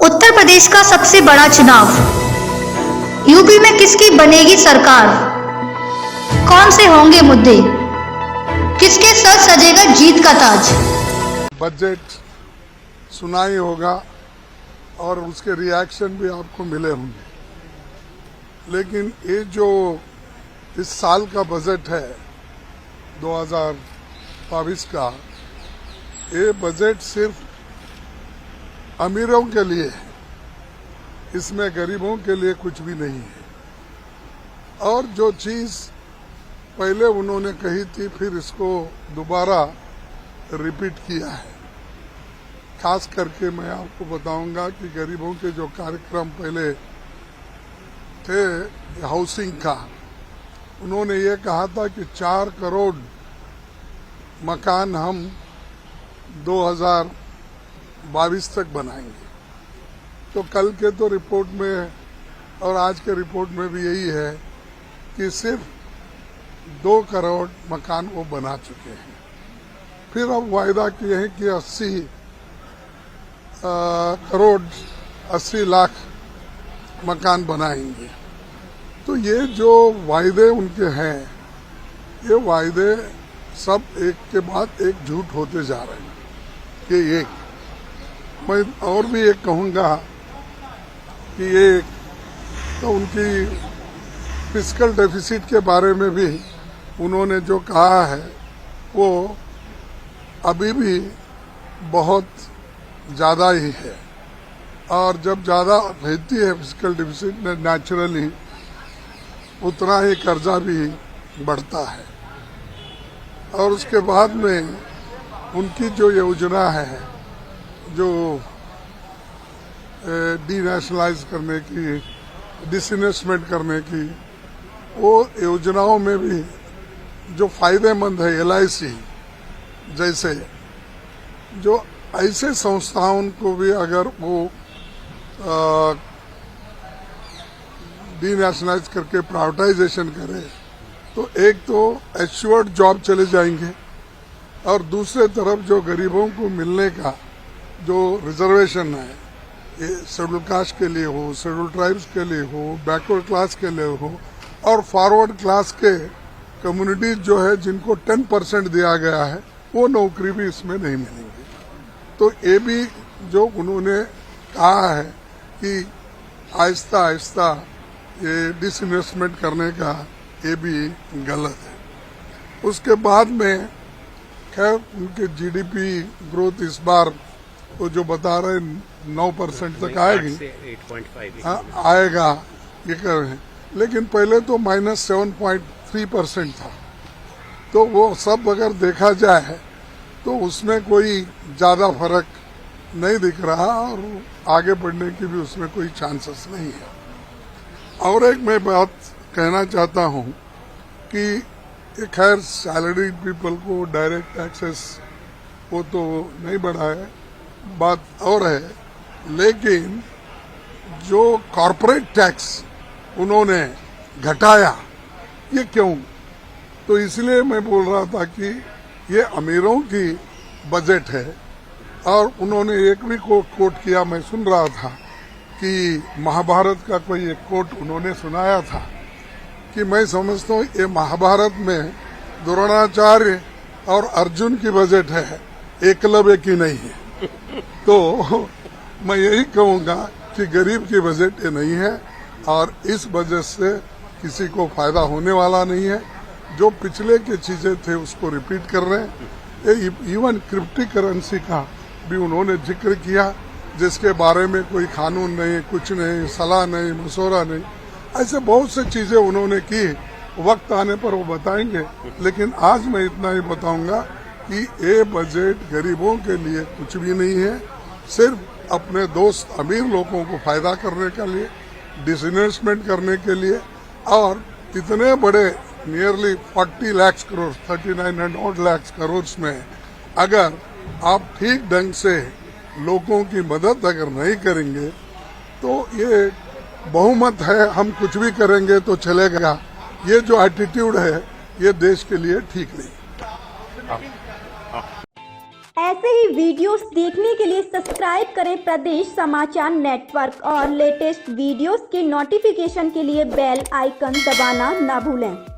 उत्तर प्रदेश का सबसे बड़ा चुनाव, यूपी में किसकी बनेगी सरकार, कौन से होंगे मुद्दे, किसके सर सजेगा जीत का ताज। बजट सुना ही होगा और उसके रिएक्शन भी आपको मिले होंगे, लेकिन ये जो इस साल का बजट है 2022 का, ये बजट सिर्फ अमीरों के लिए है, इसमें गरीबों के लिए कुछ भी नहीं है। और जो चीज़ पहले उन्होंने कही थी फिर इसको दोबारा रिपीट किया है। खास करके मैं आपको बताऊंगा कि गरीबों के जो कार्यक्रम पहले थे हाउसिंग का, उन्होंने ये कहा था कि 4 करोड़ मकान हम 2022 तक बनाएंगे। तो कल के तो रिपोर्ट में और आज के रिपोर्ट में भी यही है कि सिर्फ 2 करोड़ मकान वो बना चुके हैं। फिर अब वायदा किए हैं कि 80 लाख मकान बनाएंगे। तो ये जो वायदे उनके हैं, ये वायदे सब एक के बाद एक झूठ होते जा रहे हैं। कि एक मैं और भी एक कहूँगा कि ये तो उनकी फिस्कल डेफिसिट के बारे में भी उन्होंने जो कहा है वो अभी भी बहुत ज़्यादा ही है। और जब ज़्यादा रहती है फिस्कल डेफिसिट में, नेचुरली उतना ही कर्जा भी बढ़ता है। और उसके बाद में उनकी जो योजना है, जो डीनेशनलाइज करने की, डिसइन्वेस्टमेंट करने की, वो योजनाओं में भी जो फायदेमंद है LIC जैसे, जो ऐसे संस्थाओं को भी अगर वो डीनेशनलाइज करके प्राइवेटाइजेशन करे तो एक तो एश्योर्ड जॉब चले जाएंगे, और दूसरे तरफ जो गरीबों को मिलने का जो रिजर्वेशन है, ये शेड्यूल कास्ट के लिए हो, शेड्यूल ट्राइब्स के लिए हो, बैकवर्ड क्लास के लिए हो, और फॉरवर्ड क्लास के कम्युनिटीज जो है जिनको 10% दिया गया है, वो नौकरी भी इसमें नहीं मिलेंगी। तो ये भी जो उन्होंने कहा है कि आहिस्ता आहिस्ता ये डिसइन्वेस्टमेंट करने का, ये भी गलत है। उसके बाद में खैर उनके GDP ग्रोथ इस बार वो जो बता रहे 9% तक आएगी, 8.5 आएगा ये कर रहे हैं, लेकिन पहले तो -7.3% था। तो वो सब अगर देखा जाए तो उसमें कोई ज़्यादा फर्क नहीं दिख रहा, और आगे बढ़ने की भी उसमें कोई चांसेस नहीं है। और एक मैं बात कहना चाहता हूँ कि खैर सैलरी पीपल को डायरेक्ट टैक्सेस वो तो नहीं बढ़ाए, बात और है, लेकिन जो कॉरपोरेट टैक्स उन्होंने घटाया, ये क्यों? तो इसलिए मैं बोल रहा था कि ये अमीरों की बजट है। और उन्होंने एक भी कोट किया, मैं सुन रहा था कि महाभारत का कोई एक कोट उन्होंने सुनाया था कि मैं समझता हूँ ये महाभारत में द्रोणाचार्य और अर्जुन की बजट है, एकलव्य की नहीं है। तो मैं यही कहूँगा कि गरीब की बजट ये नहीं है, और इस वजह से किसी को फायदा होने वाला नहीं है। जो पिछले की चीजें थे उसको रिपीट कर रहे हैं। इवन क्रिप्टो करेंसी का भी उन्होंने जिक्र किया, जिसके बारे में कोई कानून नहीं, कुछ नहीं, सलाह नहीं, मशवरा नहीं। ऐसे बहुत से चीजें उन्होंने की, वक्त आने पर वो बताएंगे। लेकिन आज मैं इतना ही बताऊंगा कि ये बजट गरीबों के लिए कुछ भी नहीं है, सिर्फ अपने दोस्त अमीर लोगों को फायदा करने के लिए, डिसइन्वेस्टमेंट करने के लिए। और इतने बड़े नियरली 40 लाख करोड़, 39 लाख करोड़ में अगर आप ठीक ढंग से लोगों की मदद अगर नहीं करेंगे तो ये बहुमत है, हम कुछ भी करेंगे तो चलेगा, ये जो एटीट्यूड है ये देश के लिए ठीक नहीं। ऐसे ऐसे ही वीडियोस देखने के लिए सब्सक्राइब करें प्रदेश समाचार नेटवर्क और लेटेस्ट वीडियोस के नोटिफिकेशन के लिए बेल आइकन दबाना ना भूलें।